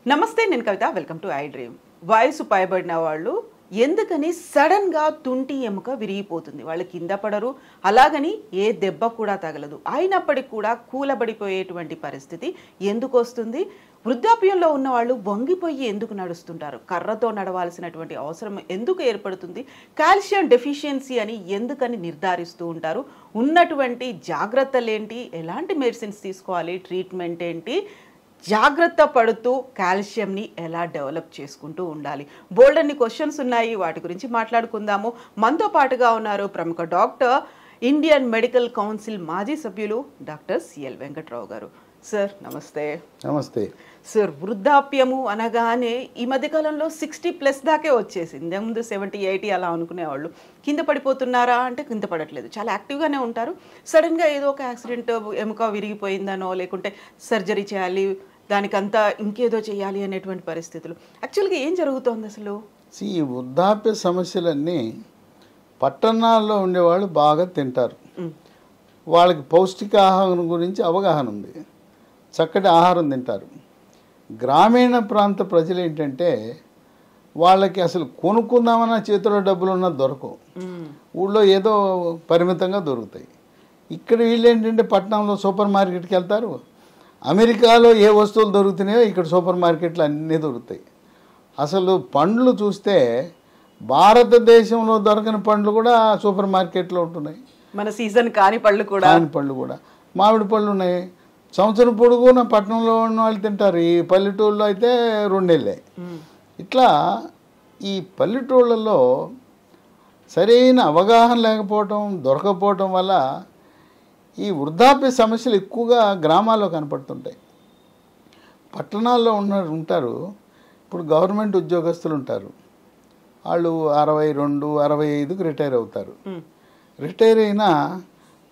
నమస్తే, నేను Kavitha. Welcome to I dream. వయసు పైబడిన వాళ్ళు ఎందుకని సడన్గా తుంటి ఎముక విరిగిపోతుంది? వాళ్ళు కింద పడరు, అలాగని ఏ దెబ్బ కూడా తగలదు, అయినప్పటికీ కూడా కూలబడిపోయేటువంటి పరిస్థితి ఎందుకు వస్తుంది? వృద్ధాప్యంలో ఉన్న వాళ్ళు వంగిపోయి ఎందుకు నడుస్తుంటారు? కర్రతో నడవాల్సినటువంటి అవసరం ఎందుకు ఏర్పడుతుంది? కాల్షియం డెఫిషియన్సీ అని ఎందుకని నిర్ధారిస్తూ ఉంటారు? ఉన్నటువంటి జాగ్రత్తలు ఏంటి? ఎలాంటి మెడిసిన్స్ తీసుకోవాలి? ట్రీట్మెంట్ ఏంటి? జాగ్రత్త పడుతూ కాల్షియంని ఎలా డెవలప్ చేసుకుంటూ ఉండాలి? బోల్డ్ అన్ని క్వశ్చన్స్ ఉన్నాయి, వాటి గురించి మాట్లాడుకుందాము. మనతో పాటుగా ఉన్నారు ప్రముఖ డాక్టర్, ఇండియన్ మెడికల్ కౌన్సిల్ మాజీ సభ్యులు డాక్టర్ సిఎల్ వెంకట్రావు గారు. సార్ నమస్తే. నమస్తే సార్, వృద్ధాప్యము అనగానే ఈ మధ్యకాలంలో 60+ దాకే వచ్చేసింది. ముందు 70, 80 అలా అనుకునేవాళ్ళు. కింద పడిపోతున్నారా అంటే కింద పడట్లేదు, చాలా యాక్టివ్గానే ఉంటారు. సడన్గా ఏదో ఒక యాక్సిడెంట్, ఎముక విరిగిపోయిందనో లేకుంటే సర్జరీ చేయాలి, దానికంతా ఇంకేదో చేయాలి అనేటువంటి పరిస్థితులు. యాక్చువల్గా ఏం జరుగుతోంది అసలు? ఈ వృద్ధాప్య సమస్యలన్నీ పట్టణాల్లో ఉండేవాళ్ళు బాగా తింటారు. వాళ్ళకి పౌష్టికాహారం గురించి అవగాహన ఉంది, చక్కటి ఆహారం తింటారు. గ్రామీణ ప్రాంత ప్రజలు ఏంటంటే వాళ్ళకి అసలు కొనుక్కుందామన్నా చేతిలో డబ్బులున్నా దొరకవు, ఊళ్ళో ఏదో పరిమితంగా దొరుకుతాయి. ఇక్కడ వీళ్ళు ఏంటంటే పట్టణంలో సూపర్ మార్కెట్కి వెళ్తారు. అమెరికాలో ఏ వస్తువులు దొరుకుతున్నాయో ఇక్కడ సూపర్ మార్కెట్లు అన్నీ దొరుకుతాయి. అసలు పండ్లు చూస్తే భారతదేశంలో దొరకని పండ్లు కూడా సూపర్ మార్కెట్లో ఉంటున్నాయి. మన సీజన్ కాని పళ్ళు కూడా మామిడి పళ్ళు ఉన్నాయి. సంవత్సరం పొడుగున పట్టణంలో ఉన్న వాళ్ళు తింటారు, ఈ పల్లెటూళ్ళలో అయితే 2 నెలలే. ఇట్లా ఈ పల్లెటూళ్ళల్లో సరైన అవగాహన లేకపోవటం, దొరకపోవటం వల్ల ఈ వృద్ధాప్య సమస్యలు ఎక్కువగా గ్రామాల్లో కనపడుతుంటాయి. పట్టణాల్లో ఉంటారు. ఇప్పుడు గవర్నమెంట్ ఉద్యోగస్తులు ఉంటారు, వాళ్ళు 62, 65కి రిటైర్ అవుతారు. రిటైర్ అయినా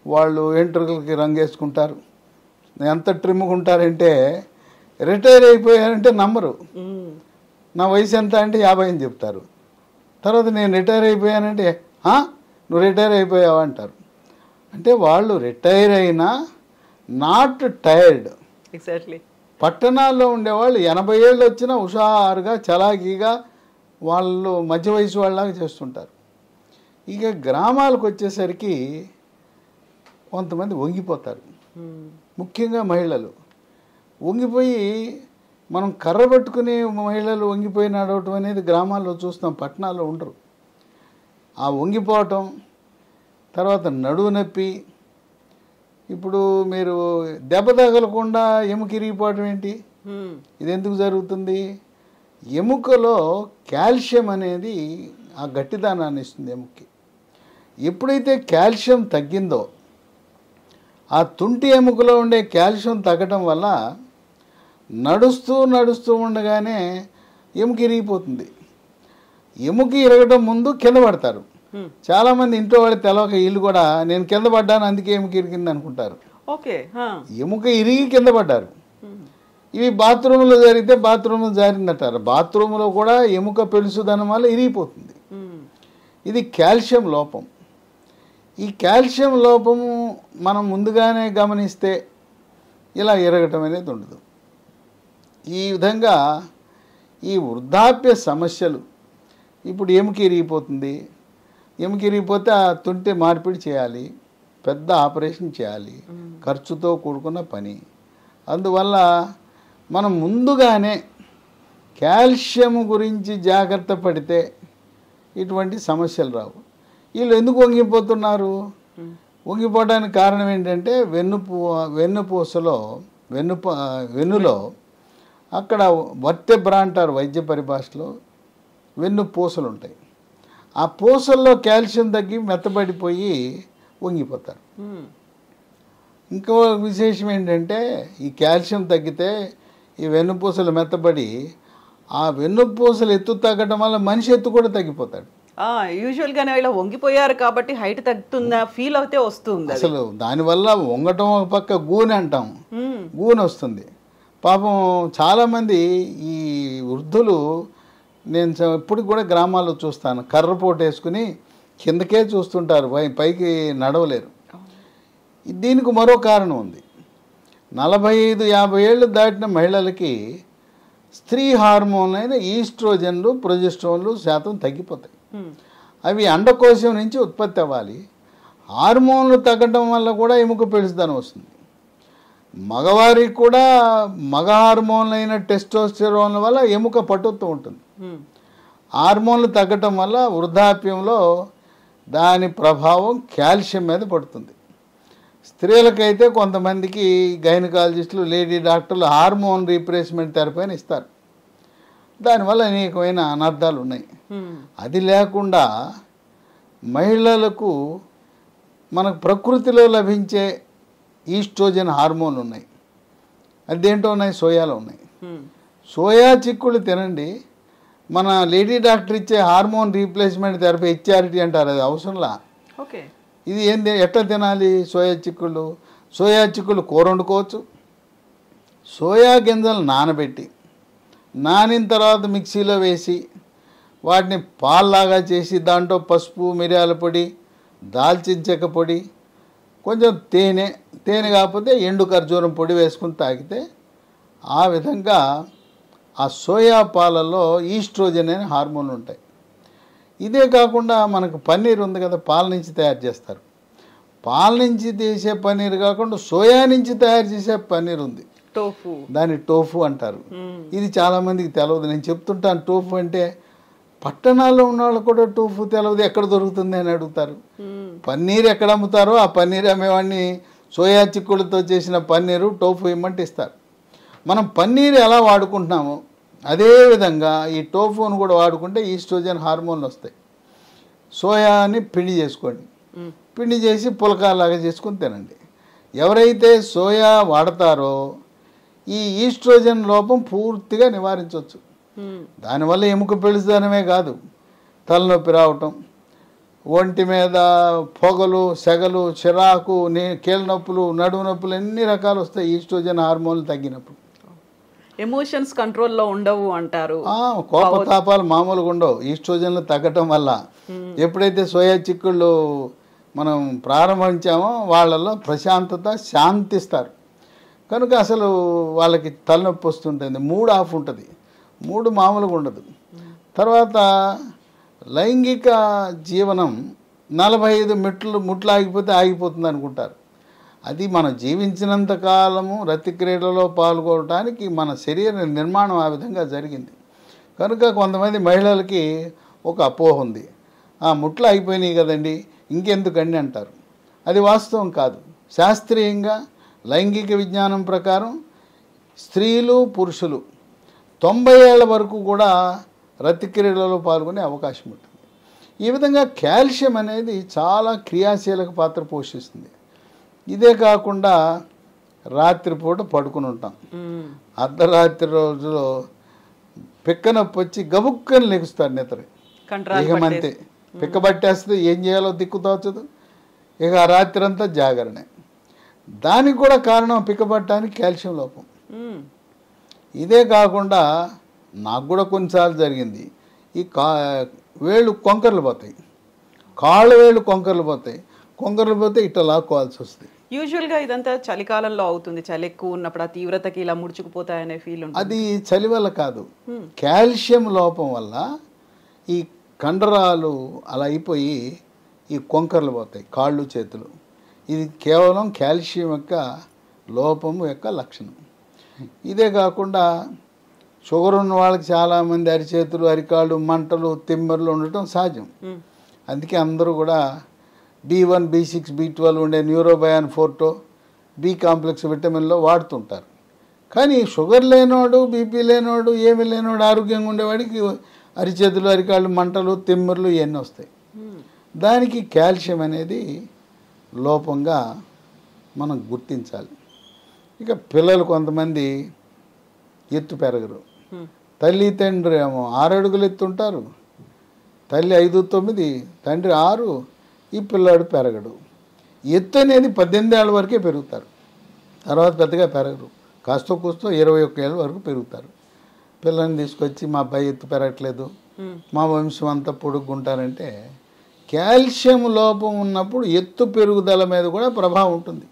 వాళ్ళు వెంట్రుకలకి రంగేసుకుంటారు. ఎంత ట్రిమ్గా ఉంటారంటే రిటైర్ అయిపోయారంటే నమ్మరు. నా వయసు ఎంత అంటే 50 అని చెప్తారు. తర్వాత నేను రిటైర్ అయిపోయానంటే నువ్వు రిటైర్ అయిపోయావా అంటారు. అంటే వాళ్ళు రిటైర్ అయినా నాట్ టైర్డ్. ఎగ్జాక్ట్లీ. పట్టణాల్లో ఉండేవాళ్ళు 80 ఏళ్ళు వచ్చినా హుషారుగా చలాకీగా వాళ్ళు మధ్య వయసు వాళ్ళలాగా చేస్తుంటారు. ఇక గ్రామాలకు వచ్చేసరికి కొంతమంది వంగిపోతారు, ముఖ్యంగా మహిళలు వంగిపోయి, మనం కర్ర పట్టుకుని మహిళలు వంగిపోయి నడవటం అనేది గ్రామాల్లో చూస్తాం, పట్టణాల్లో ఉండరు. ఆ వంగిపోవటం, తర్వాత నడువు నొప్పి. ఇప్పుడు మీరు దెబ్బ తగలకుండా ఎముక ఇరిగిపోవటం ఏంటి? ఇది ఎందుకు జరుగుతుంది? ఎముకలో కాల్షియం అనేది ఆ గట్టిదానాన్ని ఇస్తుంది ఎముకకి. ఎప్పుడైతే కాల్షియం తగ్గిందో, ఆ తుంటి ఎముకలో ఉండే కాల్షియం తగ్గటం వల్ల నడుస్తూ ఉండగానే ఎముక ఇరిగిపోతుంది. ఎముక ఇరగటం ముందు కింద పడతారు. చాలామంది ఇంట్లో వాళ్ళు తెలవక వీళ్ళు కూడా నేను కింద పడ్డాను అందుకే ఎముక ఇరిగింది అనుకుంటారు. ఎముక ఇరిగి కింద పడ్డారు. ఇవి బాత్రూంలో జరిగితే బాత్రూంలో జారిందంటారు. బాత్రూంలో కూడా ఎముక పెలుసుదనం వల్ల ఇరిగిపోతుంది. ఇది కాల్షియం లోపం. ఈ కాల్షియం లోపము మనం ముందుగానే గమనిస్తే ఇలా ఇరగటం అనేది ఉండదు. ఈ విధంగా ఈ వృద్ధాప్య సమస్యలు, ఇప్పుడు ఎముక ఇరిగిపోతుంది, ఎముక ఇరిగిపోతే ఆ తుంటి మార్పిడి చేయాలి, పెద్ద ఆపరేషన్ చేయాలి, ఖర్చుతో కూడుకున్న పని. అందువల్ల మనం ముందుగానే కాల్షియం గురించి జాగ్రత్త పడితే ఇటువంటి సమస్యలు రావు. వీళ్ళు ఎందుకు వంగిపోతున్నారు? వంగిపోవడానికి కారణం ఏంటంటే వెన్నులో అక్కడ వర్టెబ్రా అంటారు వైద్య పరిభాషలో, వెన్నుపూసలు ఉంటాయి. ఆ పూసల్లో కాల్షియం తగ్గి మెత్తబడిపోయి వంగిపోతారు. ఇంకో విశేషం ఏంటంటే ఈ కాల్షియం తగ్గితే ఈ వెన్నుపూసలు మెత్తబడి ఆ వెన్నుపూసలు ఎత్తు తగ్గడం వల్ల మనిషి ఎత్తు కూడా తగ్గిపోతాడు. యూజువల్గానే ఇలా వంగిపోయారు కాబట్టి హైట్ తగ్గుతుందా ఫీల్ అయితే వస్తుంది. అసలు దానివల్ల వంగటం ఒక పక్క గూనె అంటాం, గూనె వస్తుంది. పాపం చాలామంది ఈ వృద్ధులు, నేను ఇప్పటికి కూడా గ్రామాల్లో చూస్తాను, కర్రపోటు వేసుకుని కిందకే చూస్తుంటారు, పైకి నడవలేరు. దీనికి మరో కారణం ఉంది. 45-50 ఏళ్ళు దాటిన మహిళలకి స్త్రీ హార్మోన్లు అయిన ఈస్ట్రోజన్లు ప్రొజెస్ట్రాన్లు శాతం తగ్గిపోతాయి. అవి అండకోశం నుంచి ఉత్పత్తి అవ్వాలి. హార్మోన్లు తగ్గడం వల్ల కూడా ఎముక పెళుసుదనం వస్తుంది. మగవారికి కూడా మగ హార్మోన్లు అయిన టెస్టోస్టెరాన్ల వల్ల ఎముక పట్టుతూ ఉంటుంది. హార్మోన్లు తగ్గటం వల్ల వృద్ధాప్యంలో దాని ప్రభావం కాల్షియం మీద పడుతుంది. స్త్రీలకైతే కొంతమందికి గైనకాలజిస్టులు, లేడీ డాక్టర్లు హార్మోన్ రీప్లేస్మెంట్ థెరపీ అని ఇస్తారు. దానివల్ల అనేకమైన అనర్థాలు ఉన్నాయి. అది లేకుండా మహిళలకు మనకు ప్రకృతిలో లభించే ఈస్ట్రోజన్ హార్మోన్లు ఉన్నాయి. అదేంటో ఉన్నాయి, సోయాలో ఉన్నాయి. సోయా చిక్కుళ్ళు తినండి. మన లేడీ డాక్టర్ ఇచ్చే హార్మోన్ రీప్లేస్మెంట్ థెరపీ హెచ్ఆర్టీ అంటారు, అది అవసరంలా. ఓకే, ఇది ఏంది, ఎట్లా తినాలి? సోయా చిక్కుళ్ళు. సోయా చిక్కుళ్ళు కూర వండుకోవచ్చు. సోయా గింజలు నానబెట్టి, నానిన తర్వాత మిక్సీలో వేసి వాటిని పాల్లాగా చేసి దాంట్లో పసుపు, మిరియాల పొడి, దాల్చిన చెక్క పొడి, కొంచెం తేనె కాకపోతే ఎండు ఖర్జూరం పొడి వేసుకుని తాగితే ఆ విధంగా ఆ సోయా పాలలో ఈస్ట్రోజన్ అనే హార్మోన్లు ఉంటాయి. ఇదే కాకుండా మనకు పన్నీర్ ఉంది కదా, పాల నుంచి తయారు చేస్తారు. పాల నుంచి చేసే పన్నీర్ కాకుండా సోయా నుంచి తయారు చేసే పన్నీర్ ఉంది, టోఫు. దాన్ని టోఫు అంటారు. ఇది చాలామందికి తెలియదు. నేను చెప్తుంటాను టోఫు అంటే. పట్టణాల్లో ఉన్న వాళ్ళు కూడా టోఫు తెలియదు, ఎక్కడ దొరుకుతుంది అని అడుగుతారు. పన్నీర్ ఎక్కడ అమ్ముతారో ఆ పన్నీర్ అమ్మేవాడిని సోయా చిక్కులతో చేసిన పన్నీరు టోఫు ఇమ్మంటే ఇస్తారు. మనం పన్నీర్ ఎలా వాడుకుంటున్నామో అదేవిధంగా ఈ టోఫును కూడా వాడుకుంటే ఈస్ట్రోజన్ హార్మోన్లు వస్తాయి. సోయాని పిండి చేసుకోండి, పిండి చేసి పులకాలాగా చేసుకుని తినండి. ఎవరైతే సోయా వాడతారో ఈ ఈస్ట్రోజన్ లోపం పూర్తిగా నివారించవచ్చు. దానివల్ల ఎముక పెళుసుదనమే కాదు, తలనొప్పి రావటం, ఒంటి మీద పొగలు, సెగలు, చిరాకు, కీళ్ళ నొప్పులు, నడుము నొప్పులు ఎన్ని రకాలు వస్తాయి ఈస్ట్రోజన్ హార్మోన్లు తగ్గినప్పుడు. ఎమోషన్స్ కంట్రోల్లో ఉండవు అంటారు. కోపతాపాలు మామూలుగా ఉండవు ఈస్ట్రోజన్లు తగ్గటం వల్ల. ఎప్పుడైతే సోయా చిక్కుళ్ళు మనం ప్రారంభించామో వాళ్ళల్లో ప్రశాంతత, శాంతిస్తారు. కనుక అసలు వాళ్ళకి తలనొప్పి వస్తుంటుంది, మూడ్ ఆఫ్ ఉంటుంది, మూడు మామూలుగా ఉండదు. తర్వాత లైంగిక జీవనం 45 ముట్లు ఆగిపోతే ఆగిపోతుంది అనుకుంటారు. అది మనం జీవించినంత కాలము రతి క్రీడలో పాల్గొనడానికి మన శరీర నిర్మాణం ఆ విధంగా జరిగింది. కనుక కొంతమంది మహిళలకి ఒక అపోహ ఉంది, ముట్లు అయిపోయినాయి కదండి ఇంకెందుకండి అంటారు. అది వాస్తవం కాదు. శాస్త్రీయంగా లైంగిక విజ్ఞానం ప్రకారం స్త్రీలు, పురుషులు 90 ఏళ్ల వరకు కూడా రతి క్రీడలో పాల్గొనే అవకాశం ఉంటుంది. ఈ విధంగా కాల్షియం అనేది చాలా క్రియాశీలక పాత్ర పోషిస్తుంది. ఇదే కాకుండా రాత్రిపూట పడుకుని ఉంటాం, అర్ధరాత్రి రోజులో పిక్క నొప్పి వచ్చి గబుక్కని లెగుస్తారు నిద్ర. ఇకమంతే పిక్క పట్టేస్తుంది, ఏం చేయాలో దిక్కు తోచదు. ఇక ఆ రాత్రి అంతా జాగరణే. దానికి కూడా కారణం పిక్క పట్టడానికి కాల్షియం లోపం. ఇదే కాకుండా నాకు కూడా కొన్నిసార్లు జరిగింది, ఈ వేళ్ళు కొంకర్లు పోతాయి, కాళ్ళు వేళ్ళు కొంకర్లు పోతాయి. కొంకర్లు పోతే ఇట్లా లాక్కోవాల్సి వస్తుంది. యూజువల్గా ఇదంతా చలికాలంలో అవుతుంది, చలి ఎక్కువ ఉన్నప్పుడు ఆ తీవ్రతకి ఇలా ముడుచుకుపోతాయనే ఫీల్ ఉంటుంది. అది చలి వల్ల కాదు, కాల్షియం లోపం వల్ల ఈ కండరాలు అలా అయిపోయి ఈ కొంకర్లు పోతాయి, కాళ్ళు చేతులు. ఇది కేవలం కాల్షియం యొక్క లోపం యొక్క లక్షణం. ఇదే కాకుండా షుగర్ ఉన్న వాళ్ళకి చాలామంది అరిచేతులు, అరికాళ్ళు, మంటలు, తిమ్మెరలు ఉండటం సహజం. అందుకే అందరూ కూడా B1, B6, B12 ఉండే న్యూరోబయాన్ ఫోర్టో, బి కాంప్లెక్స్ విటమిన్లో వాడుతుంటారు. కానీ షుగర్ లేనివాడు, బీపీ లేనివాడు, ఏమీ లేనివాడు ఆరోగ్యంగా ఉండేవాడికి అరిచేతులు, అరికాళ్ళు, మంటలు, తిమ్మెరలు ఇవన్నీ వస్తాయి. దానికి కాల్షియం అనేది లోపంగా మనం గుర్తించాలి. ఇక పిల్లలు కొంతమంది ఎత్తు పెరగరు, తల్లి తండ్రి ఏమో 6 అడుగులు ఎత్తుంటారు, తల్లి 5, 9, తండ్రి 6, ఈ పిల్లాడు పెరగడు. ఎత్తు అనేది 18 ఏళ్ళ వరకే పెరుగుతారు, తర్వాత పెద్దగా పెరగరు. కాస్త కూస్తో 21 ఏళ్ళ వరకు పెరుగుతారు. పిల్లల్ని తీసుకొచ్చి మా అబ్బాయి ఎత్తు పెరగట్లేదు, మా వంశం అంతా పొడుగుంటారంటే కాల్షియం లోపం ఉన్నప్పుడు ఎత్తు పెరుగుదల మీద కూడా ప్రభావం ఉంటుంది.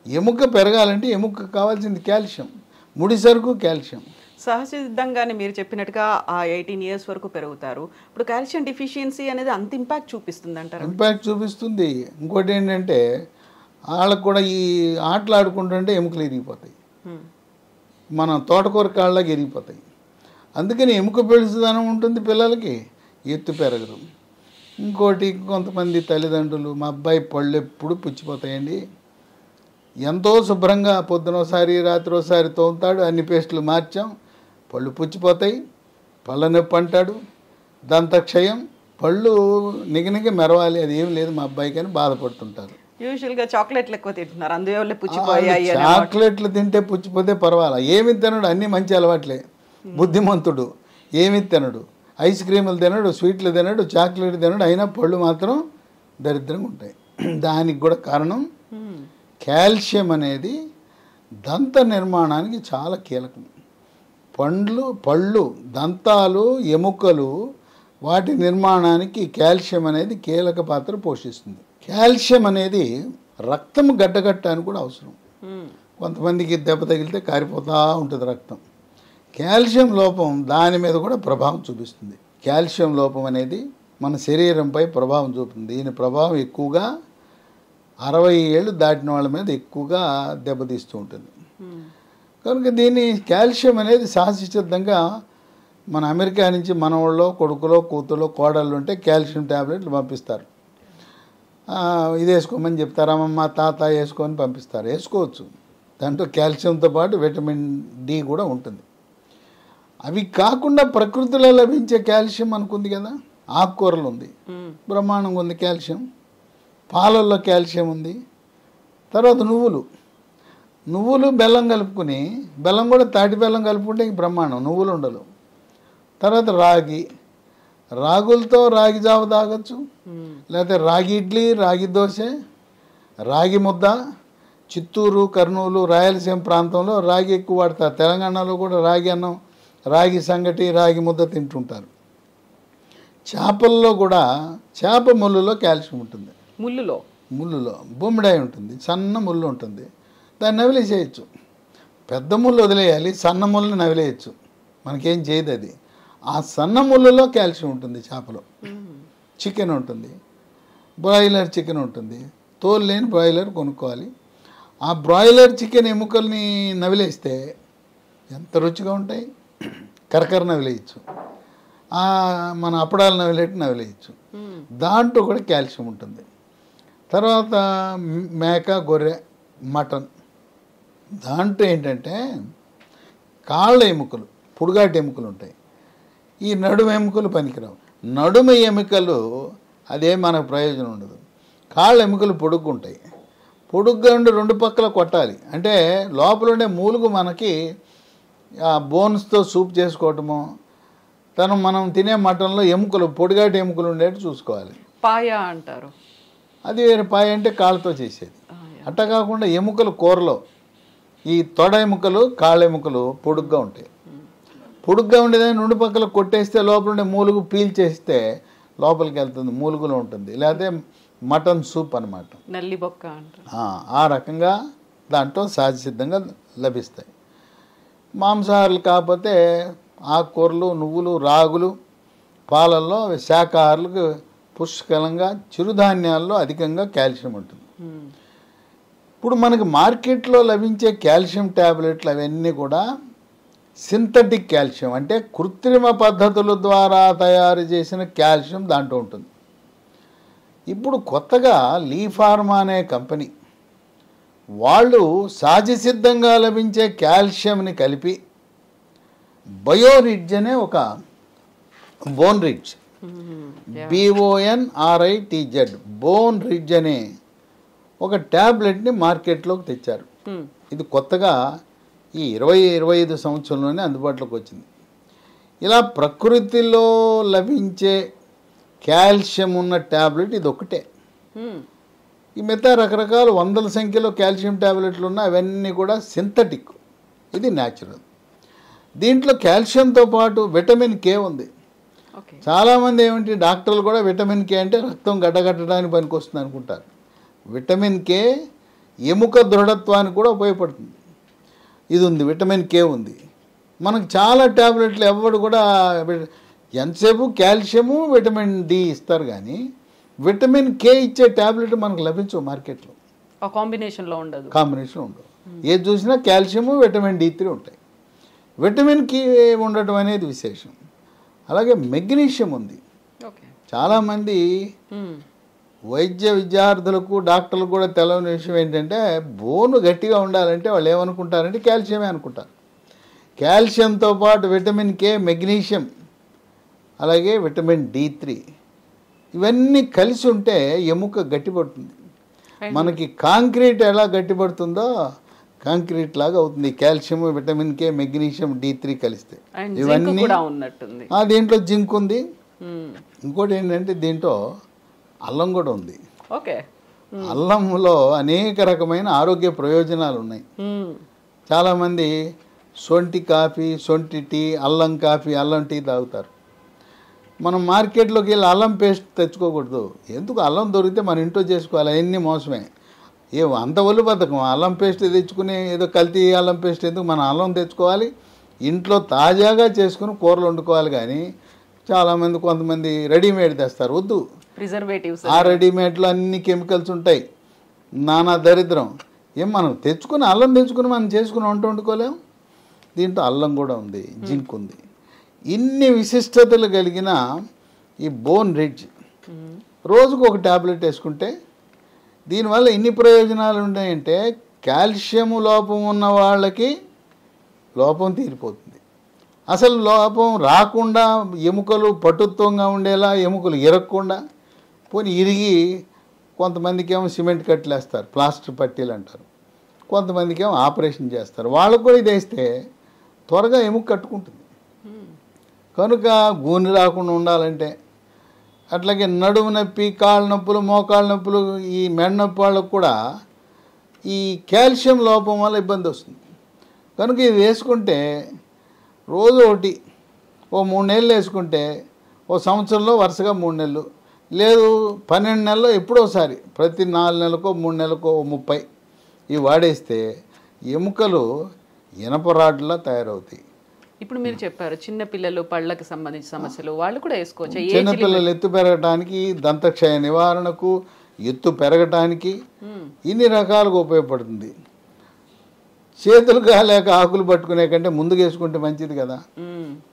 ఎముక పెరగాలంటే ఎముక కావాల్సింది కాల్షియం, ముడి సరుకు కాల్షియం. సహజసిద్ధంగానే మీరు చెప్పినట్టుగా ఆ 18 ఇయర్స్ వరకు పెరుగుతారు. ఇప్పుడు కాల్షియం డిఫిషియన్సీ అనేది అంత ఇంపాక్ట్ చూపిస్తుంది అంటారు. ఇంపాక్ట్ చూపిస్తుంది. ఇంకోటి ఏంటంటే వాళ్ళకు కూడా ఈ ఆటలు ఆడుకుంటుంటే ఎముకలు ఇరిగిపోతాయి, మన తోటకూర కాళ్ళకి ఇరిగిపోతాయి. అందుకని ఎముక పెళుసుదనం ఉంటుంది పిల్లలకి, ఎత్తు పెరగరు. ఇంకోటి కొంతమంది తల్లిదండ్రులు మా అబ్బాయి పళ్ళు ఎప్పుడు పుచ్చిపోతాయండి, ఎంతో శుభ్రంగా పొద్దునోసారి రాత్రి ఒకసారి తోముతాడు, అన్ని పేస్టులు మార్చాం, పళ్ళు పుచ్చిపోతాయి, పళ్ళ నొప్పి అంటాడు, దంతక్షయం, పళ్ళు నిగనిగ మెరవాలి, అది ఏం లేదు మా అబ్బాయికి అని బాధపడుతుంటారు. యూజువల్గా చాక్లెట్లు ఎక్కువ తింటున్నారు, అందువల్ల పుచ్చిపోయాయి. చాక్లెట్లు తింటే పుచ్చిపోతే పర్వాలా, ఏమి తినడు, అన్నీ మంచి అలవాట్లే, బుద్ధిమంతుడు, ఏమి తినడు, ఐస్ క్రీములు తినడు, స్వీట్లు తినడు, చాక్లెట్ తినడు, అయినా పళ్ళు మాత్రం దరిద్రంగా ఉంటాయి. దానికి కూడా కారణం కాల్షియం అనేది దంత నిర్మాణానికి చాలా కీలకం. పళ్ళు, దంతాలు, ఎముకలు, వాటి నిర్మాణానికి కాల్షియం అనేది కీలక పాత్ర పోషిస్తుంది. కాల్షియం అనేది రక్తం గడ్డగట్టడానికి కూడా అవసరం. కొంతమందికి దెబ్బ తగిలితే కారిపోతూ ఉంటుంది రక్తం. కాల్షియం లోపం దాని మీద కూడా ప్రభావం చూపిస్తుంది. కాల్షియం లోపం అనేది మన శరీరంపై ప్రభావం చూపుతుంది. దీని ప్రభావం ఎక్కువగా 60 ఏళ్ళు దాటిన వాళ్ళ మీద ఎక్కువగా దెబ్బతీస్తూ ఉంటుంది. కనుక దీన్ని కాల్షియం అనేది సహజసిద్ధంగా మన అమెరికా నుంచి మన వాళ్ళో కొడుకులో కూతులో కోడళ్ళు ఉంటే కాల్షియం ట్యాబ్లెట్లు పంపిస్తారు. ఇది వేసుకోమని చెప్తారు, అమ్మమ్మ తాత వేసుకొని పంపిస్తారు. వేసుకోవచ్చు, దాంట్లో కాల్షియంతో పాటు విటమిన్ డి కూడా ఉంటుంది. అవి కాకుండా ప్రకృతిలో లభించే కాల్షియం అనుకుంది కదా, ఆకుకూరలు ఉంది, బ్రహ్మాండంగా ఉంది కాల్షియం, పాలల్లో కాల్షియం ఉంది. తర్వాత నువ్వులు బెల్లం కలుపుకుని, బెల్లం కూడా తాటి బెల్లం కలుపుకుంటే ఇంక బ్రహ్మాండం, నువ్వులు ఉండలు. తర్వాత రాగులతో రాగి జావ తాగొచ్చు, లేకపోతే రాగి ఇడ్లీ, రాగి దోశ, రాగి ముద్ద. చిత్తూరు, కర్నూలు, రాయలసీమ ప్రాంతంలో రాగి ఎక్కువ వాడతారు. తెలంగాణలో కూడా రాగి అన్నం, రాగి సంగటి, రాగి ముద్ద తింటుంటారు. చేపల్లో కూడా చేప ముళ్ళులో కాల్షియం ఉంటుంది. ముళ్ళులో బొమ్మిడాయి ఉంటుంది, సన్న ముళ్ళు ఉంటుంది, దాన్ని నవిలేసేయచ్చు. పెద్ద ముళ్ళు వదిలేయాలి, సన్న ముళ్ళు నవిలేయచ్చు, మనకేం చేయదు అది. ఆ సన్న ముళ్ళులో కాల్షియం ఉంటుంది. చేపలో చికెన్ ఉంటుంది, బ్రాయిలర్ చికెన్ ఉంటుంది, తోలు లేని బ్రాయిలర్ కొనుక్కోవాలి. ఆ బ్రాయిలర్ చికెన్ ఎముకల్ని నవిలేస్తే ఎంత రుచిగా ఉంటాయి. కరకర నవిలేయచ్చు, మన అప్పడాలు నవిలేయచ్చు, దాంట్లో కూడా కాల్షియం ఉంటుంది. తర్వాత మేక, గొర్రె, మటన్, దాంట్లో ఏంటంటే కాళ్ళ ఎముకలు, పొడుగాటి ఎముకలు ఉంటాయి. ఈ నడుము ఎముకలు పనికిరావు. నడుము ఎముకలు అదే మనకు ప్రయోజనం ఉండదు. కాళ్ళ ఎముకలు పొడుగ్గా ఉంటాయి, పొడుగ్గా ఉండి రెండు పక్కల కొట్టాలి. అంటే లోపల ఉండే మూలుగు మనకి ఆ బోన్స్తో సూప్ చేసుకోవటము, మనం తినే మటన్లో ఎముకలు, పొడిగాటి ఎముకలు ఉండేట్టు చూసుకోవాలి. పాయ అంటారు, అది వేరే. పాయ అంటే కాళ్ళతో చేసేది. అట్టా కాకుండా ఎముకలు కూరలో ఈ తొడ ఎముకలు, కాళ్ళ ఎముకలు పొడుగ్గా ఉంటాయి. పొడుగ్గా ఉండేదాన్ని రెండు పక్కల కొట్టేస్తే లోపల ఉండే మూలుగు పీల్చేస్తే లోపలికి వెళ్తుంది, మూలుగులో ఉంటుంది. లేకపోతే మటన్ సూప్ అనమాట, నల్లిబొక్క అంటారు. ఆ రకంగా దాంట్లో సహజసిద్ధంగా లభిస్తాయి. మాంసాహారులు కాకపోతే ఆకుకూరలు, నువ్వులు, రాగులు, పాలల్లో శాకాహారులకు పుష్కలంగా, చిరుధాన్యాల్లో అధికంగా కాల్షియం ఉంటుంది. ఇప్పుడు మనకి మార్కెట్లో లభించే కాల్షియం ట్యాబ్లెట్లు అవన్నీ కూడా సింథటిక్ కాల్షియం, అంటే కృత్రిమ పద్ధతుల ద్వారా తయారు చేసిన కాల్షియం దాంట్లో ఉంటుంది. ఇప్పుడు కొత్తగా లీ ఫార్మా అనే కంపెనీ వాళ్ళు సహజసిద్ధంగా లభించే కాల్షియంని కలిపి బయోరిడ్జ్ అనే ఒక bone ridge, BONRIDZ, bone ridge అనే ఒక ట్యాబ్లెట్ని మార్కెట్లోకి తెచ్చారు. ఇది కొత్తగా ఈ 20-25 సంవత్సరంలోనే అందుబాటులోకి వచ్చింది. ఇలా ప్రకృతిలో లభించే కాల్షియం ఉన్న ట్యాబ్లెట్ ఇది ఒకటే. ఈ మిగతా రకరకాల వందల సంఖ్యలో కాల్షియం ట్యాబ్లెట్లు ఉన్నాయి, అవన్నీ కూడా సింథటిక్, ఇది న్యాచురల్. దీంట్లో కాల్షియంతో పాటు విటమిన్ కే ఉంది. చాలామంది ఏమిటి డాక్టర్లు కూడా విటమిన్ కే అంటే రక్తం గడ్డగట్టడానికి పనికొస్తుంది అనుకుంటారు. విటమిన్ కే ఎముక దృఢత్వానికి కూడా ఉపయోగపడుతుంది. ఇది ఉంది, విటమిన్ కే ఉంది. మనకు చాలా ట్యాబ్లెట్లు ఎవరు కూడా ఎంతసేపు కాల్షియము విటమిన్ డి ఇస్తారు, కానీ విటమిన్ కే ఇచ్చే ట్యాబ్లెట్ మనకు లభించవు మార్కెట్లో. కాంబినేషన్లో ఉండదు. ఏది చూసినా కాల్షియము విటమిన్ D3 ఉంటాయి. విటమిన్ కే ఉండటం అనేది విశేషం. అలాగే మెగ్నీషియం ఉంది. చాలామంది వైద్య విద్యార్థులకు డాక్టర్లకు కూడా తెలవని విషయం ఏంటంటే బోను గట్టిగా ఉండాలంటే వాళ్ళు ఏమనుకుంటారంటే కాల్షియమే అనుకుంటారు. కాల్షియంతో పాటు విటమిన్ కే, మెగ్నీషియం, అలాగే విటమిన్ D3 ఇవన్నీ కలిసి ఉంటే ఎముక గట్టిపడుతుంది. మనకి కాంక్రీట్ ఎలా గట్టిపడుతుందో కాంక్రీట్ లాగా అవుతుంది calcium, vitamin K, magnesium, D3 కలిస్తే. ఇవన్నీ దీంట్లో జింక్ ఉంది. ఇంకోటి ఏంటంటే దీంట్లో అల్లం కూడా ఉంది. అల్లంలో అనేక రకమైన ఆరోగ్య ప్రయోజనాలు ఉన్నాయి. చాలామంది సొంటి కాఫీ, సొంటి టీ, అల్లం కాఫీ, అల్లం టీ తాగుతారు. మనం మార్కెట్లోకి వెళ్ళి అల్లం పేస్ట్ తెచ్చుకోకూడదు. ఎందుకు? అల్లం దొరికితే మన ఇంట్లో చేసుకోవాలి. అవన్నీ మోసమే. అంత ఒళ్ళు బద్ధకం. అల్లం పేస్ట్ తెచ్చుకుని ఏదో కల్తీ అల్లం పేస్ట్ ఎందుకు? మన అల్లం తెచ్చుకోవాలి, ఇంట్లో తాజాగా చేసుకుని కూరలు వండుకోవాలి. కానీ చాలామంది కొంతమంది రెడీమేడ్ తెస్తారు. వద్దు, ప్రిజర్వేటివ్స్. ఆ రెడీమేడ్లో అన్ని కెమికల్స్ ఉంటాయి, నానా దరిద్రం. మనం తెచ్చుకుని అల్లం తెచ్చుకుని మనం చేసుకుని వంట వండుకోలేం. దీంట్లో అల్లం కూడా ఉంది, జింక్ ఉంది. ఇన్ని విశిష్టతలు కలిగిన ఈ బోన్ రిడ్జ్ రోజుకు ఒక ట్యాబ్లెట్ వేసుకుంటే దీనివల్ల ఇన్ని ప్రయోజనాలు ఉన్నాయంటే కాల్షియం లోపం ఉన్న వాళ్ళకి లోపం తీరిపోతుంది. అసలు లోపం రాకుండా ఎముకలు పటుత్వంగా ఉండేలా, ఎముకలు ఇరగకుండా, పోనీ ఇరిగి కొంతమందికి ఏమో సిమెంట్ కట్టలేస్తారు, ప్లాస్టర్ పట్టీలు అంటారు, కొంతమందికి ఏమో ఆపరేషన్ చేస్తారు. వాళ్ళకు కూడా ఇది వేస్తే త్వరగా ఎముక కట్టుకుంటుంది. కనుక గూని రాకుండా ఉండాలంటే, అట్లాగే నడుము నొప్పి, కాళ్ళ నొప్పులు, మోకాళ్ళ నొప్పులు, ఈ మెడ నొప్పి వాళ్ళకు కూడా ఈ కాల్షియం లోపం వల్ల ఇబ్బంది వస్తుంది. కనుక ఇది వేసుకుంటే రోజు ఒకటి 3 నెలలు వేసుకుంటే సంవత్సరంలో వరుసగా 3 నెలలు, లేదు 12 నెలల్లో ఎప్పుడోసారి, ప్రతి 4 నెలలకో 3 నెలలకో 30 ఇవి వాడేస్తే ఎముకలు ఇనపరాడ్లా తయారవుతాయి. ఇప్పుడు మీరు చెప్పారు చిన్నపిల్లలు పళ్ళకి సంబంధించిన సమస్యలు వాళ్ళు కూడా వేసుకోవచ్చు. చిన్నపిల్లలు ఎత్తు పెరగటానికి, దంతక్షయ నివారణకు, ఎత్తు పెరగటానికి ఇన్ని రకాలుగా ఉపయోగపడుతుంది. చేతులు కాలేక ఆకులు పట్టుకునే కంటే ముందుకు వేసుకుంటే మంచిది కదా.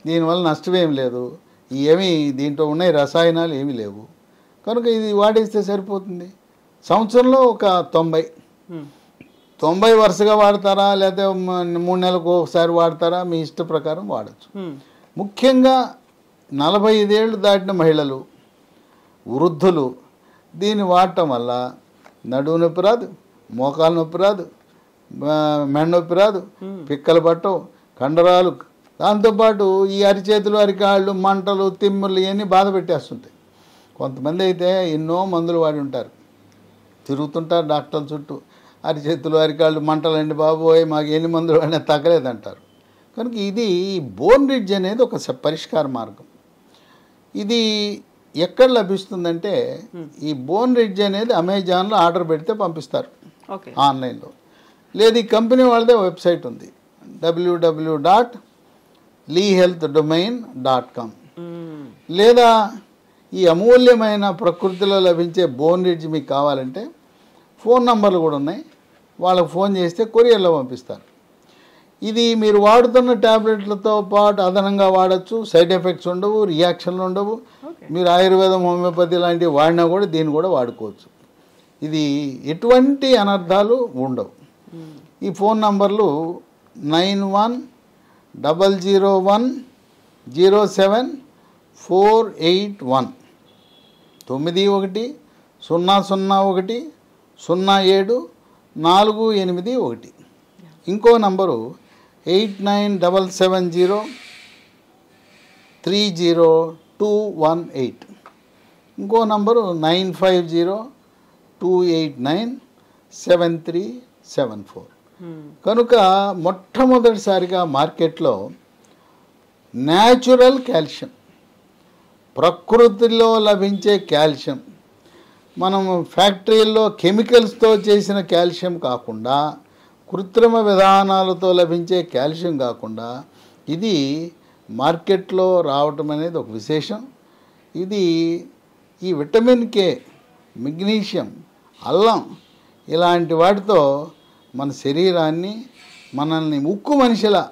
దీనివల్ల నష్టమేం లేదు. దీంట్లో ఉన్నాయి రసాయనాలు ఏమీ లేవు. కనుక ఇది వాడేస్తే సరిపోతుంది. సంవత్సరంలో ఒక 90 వరుసగా వాడతారా, లేకపోతే 3 నెలలకు ఒకసారి వాడతారా, మీ ఇష్ట ప్రకారం వాడచ్చు. ముఖ్యంగా 45 ఏళ్ళు దాటిన మహిళలు, వృద్ధులు దీన్ని వాడటం వల్ల నడుము నొప్పి రాదు, మోకాలు నొప్పి రాదు, మెడ నొప్పి రాదు, పిక్కలు పట్టవు, కండరాలు, దాంతోపాటు ఈ అరిచేతులు, అరికాళ్ళు, మంటలు, తిమ్ములు ఇవన్నీ బాధ పెట్టేస్తుంటాయి. కొంతమంది అయితే ఎన్నో మందులు వాడి ఉంటారు, తిరుగుతుంటారు డాక్టర్ల చుట్టూ. అరిచేతులు, అరికాళ్ళు మంటలండి బాబోయ్, మాకు ఎన్ని మందులు వాడినా తగ్గలేదంటారు. కనుక ఇది బోన్ రిడ్జ్ అనేది ఒక పరిష్కార మార్గం. ఇది ఎక్కడ లభిస్తుందంటే ఈ బోన్ రిడ్జ్ అనేది అమెజాన్లో ఆర్డర్ పెడితే పంపిస్తారు ఆన్లైన్లో. లేదు ఈ కంపెనీ వాళ్ళదే వెబ్సైట్ ఉంది, www.leehealthdomain.com. లేదా ఈ అమూల్యమైన ప్రకృతిలో లభించే బోన్ రిడ్జ్ మీకు కావాలంటే ఫోన్ నంబర్లు కూడా ఉన్నాయి, వాళ్ళకు ఫోన్ చేస్తే కొరియర్లో పంపిస్తారు. ఇది మీరు వాడుతున్న ట్యాబ్లెట్లతో పాటు అదనంగా వాడచ్చు, సైడ్ ఎఫెక్ట్స్ ఉండవు, రియాక్షన్లు ఉండవు. మీరు ఆయుర్వేదం, హోమియోపతి లాంటివి వాడినా కూడా దీన్ని కూడా వాడుకోవచ్చు. ఇది ఎటువంటి అనర్థాలు ఉండవు. ఈ ఫోన్ నంబర్లు 9100107481 9100010748. ఇంకో నంబరు 8977030218. ఇంకో నంబరు 9502897374. కనుక మొట్టమొదటిసారిగా మార్కెట్లో న్యాచురల్ కాల్షియం, ప్రకృతిలో లభించే కాల్షియం, మనం ఫ్యాక్టరీల్లో కెమికల్స్తో చేసిన కాల్షియం కాకుండా, కృత్రిమ విధానాలతో లభించే కాల్షియం కాకుండా ఇది మార్కెట్లో రావటం అనేది ఒక విశేషం. ఇది ఈ విటమిన్ కే, మెగ్నీషియం, అల్లం ఇలాంటి వాటితో మన శరీరాన్ని, మనల్ని ఉక్కు మనిషిలా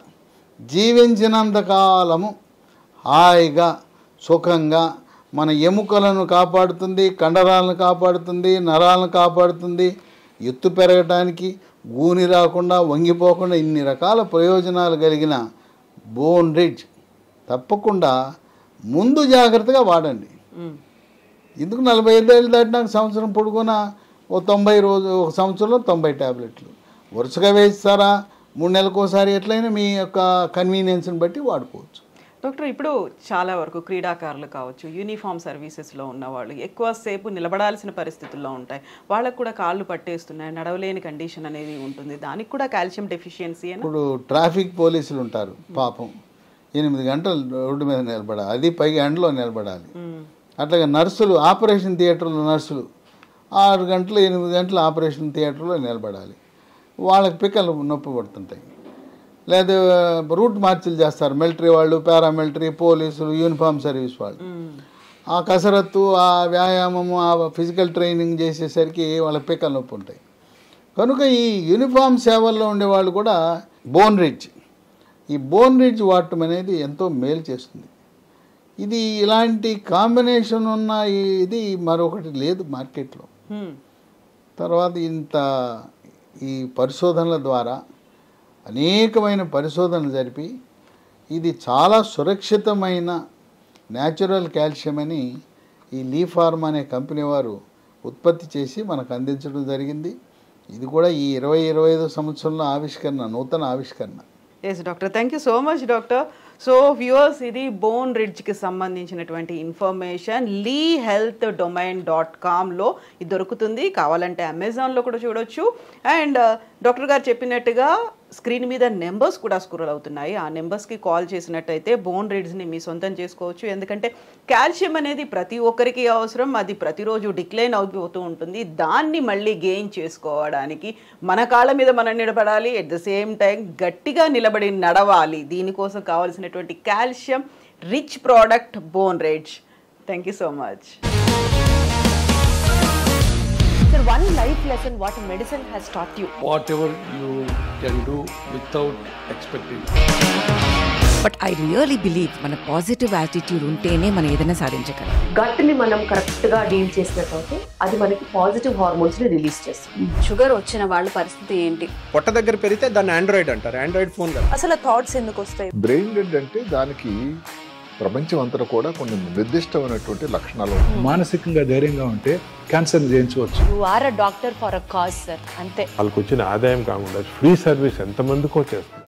జీవించినంతకాలము హాయిగా సుఖంగా మన ఎముకలను కాపాడుతుంది, కండరాలను కాపాడుతుంది, నరాలను కాపాడుతుంది, ఎత్తు పెరగటానికి, గూని రాకుండా, వంగిపోకుండా ఇన్ని రకాల ప్రయోజనాలు కలిగిన బోన్ రిడ్జ్ తప్పకుండా ముందు జాగ్రత్తగా వాడండి. ఎందుకు 45 ఏళ్ళు దాటినాక సంవత్సరం పొడుగున ఒక 90 రోజు, ఒక సంవత్సరంలో 90 ట్యాబ్లెట్లు వరుసగా వేస్తారా, 3 నెలలకోసారి ఎట్లయినా మీ యొక్క కన్వీనియన్స్ని బట్టి వాడుకోవచ్చు. డాక్టర్, ఇప్పుడు చాలా వరకు క్రీడాకారులు కావచ్చు, యూనిఫామ్ సర్వీసెస్లో ఉన్నవాళ్ళు ఎక్కువసేపు నిలబడాల్సిన పరిస్థితుల్లో ఉంటాయి. వాళ్ళకు కూడా కాళ్ళు పట్టేస్తున్నాయి, నడవలేని కండిషన్ అనేది ఉంటుంది. దానికి కూడా కాల్షియం డెఫిషియన్సీ. ఇప్పుడు ట్రాఫిక్ పోలీసులు ఉంటారు పాపం, 8 గంటలు రోడ్డు మీద నిలబడాలి, అది పైగా ఎండలో నిలబడాలి. అట్లాగే నర్సులు, ఆపరేషన్ థియేటర్లో నర్సులు 6 గంటలు 8 గంటలు ఆపరేషన్ థియేటర్లో నిలబడాలి. వాళ్ళకి పిక్కలు నొప్పి పడుతుంటాయి. లేదా రూట్ మార్చిలు చేస్తారు మిలిటరీ వాళ్ళు, పారామిలిటరీ, పోలీసులు, యూనిఫామ్ సర్వీస్ వాళ్ళు. ఆ కసరత్తు, ఆ వ్యాయామము, ఆ ఫిజికల్ ట్రైనింగ్ చేసేసరికి వాళ్ళకి పిక్కలు నొప్పి ఉంటాయి. కనుక ఈ యూనిఫామ్ సేవల్లో ఉండేవాళ్ళు కూడా బోన్ రిడ్జ్, ఈ బోన్ రిడ్జ్ వాడటం అనేది ఎంతో మేలు చేస్తుంది. ఇది ఇలాంటి కాంబినేషన్ ఉన్న ఇది మరొకటి లేదు మార్కెట్లో. తర్వాత ఈ పరిశోధనల ద్వారా అనేకమైన పరిశోధనలు జరిపి ఇది చాలా సురక్షితమైన న్యాచురల్ కాల్షియం అని ఈ లీ ఫార్మా అనే కంపెనీ వారు ఉత్పత్తి చేసి మనకు అందించడం జరిగింది. ఇది కూడా ఈ 20-25 సంవత్సరంలో ఆవిష్కరణ, నూతన ఆవిష్కరణ. Yes doctor, thank you so much doctor. So viewers, ఇది బోన్ రిడ్జ్కి సంబంధించినటువంటి ఇన్ఫర్మేషన్ lehealthdomain.comలో ఇది దొరుకుతుంది. కావాలంటే అమెజాన్లో కూడా చూడొచ్చు. అండ్ డాక్టర్ గారు చెప్పినట్టుగా స్క్రీన్ మీద నెంబర్స్ కూడా స్క్రోల్ అవుతున్నాయి. ఆ నెంబర్స్కి కాల్ చేసినట్టయితే బోన్ రిడ్జ్ని మీ సొంతం చేసుకోవచ్చు. ఎందుకంటే కాల్షియం అనేది ప్రతి ఒక్కరికి అవసరం, అది ప్రతిరోజు డిక్లైన్ అవుతూ ఉంటుంది. దాన్ని మళ్ళీ గెయిన్ చేసుకోవడానికి మన కాళ్ళ మీద మనం నిలబడాలి, ఎట్ ద సేమ్ టైం గట్టిగా నిలబడి నడవాలి. దీనికోసం కావాల్సినటువంటి calcium rich product bone ridge. Thank you so much. Sir, one life lesson what medicine has taught you. Whatever you can do without expecting. But I really believe మన positive attitude ఉంటేనే మనం ఏదైనా సాధించగలం. గట్ ని మనం correct గా deal చేసినట్లయితే అది మనకి పాజిటివ్ హార్మోన్స్ ని రిలీజ్ చేస్తుంది. షుగర్ వచ్చిన వాళ్ళ పరిస్థితి ఏంటి? పొట్ట దగ్గర పెరిగితే దాన్ని ఆండ్రాయిడ్ అంటారు, ఆండ్రాయిడ్ ఫోన్ కదా. అసలు థాట్స్ ఎందుకు వస్తాయి? బ్రెయిన్ డెడ్ అంటే దానికి ప్రపంచం అంతా కూడా కొన్ని నిర్దిష్టమైనటువంటి లక్షణాలు. మానసికంగా ధైర్యంగా ఉంటే క్యాన్సర్ జయించవచ్చు. You are a doctor for a cause sir, అంతే. వాళ్ళకి వచ్చిన ఆదాయం కాకుండా ఫ్రీ సర్వీస్ ఎంతమందికో చేస్తారు.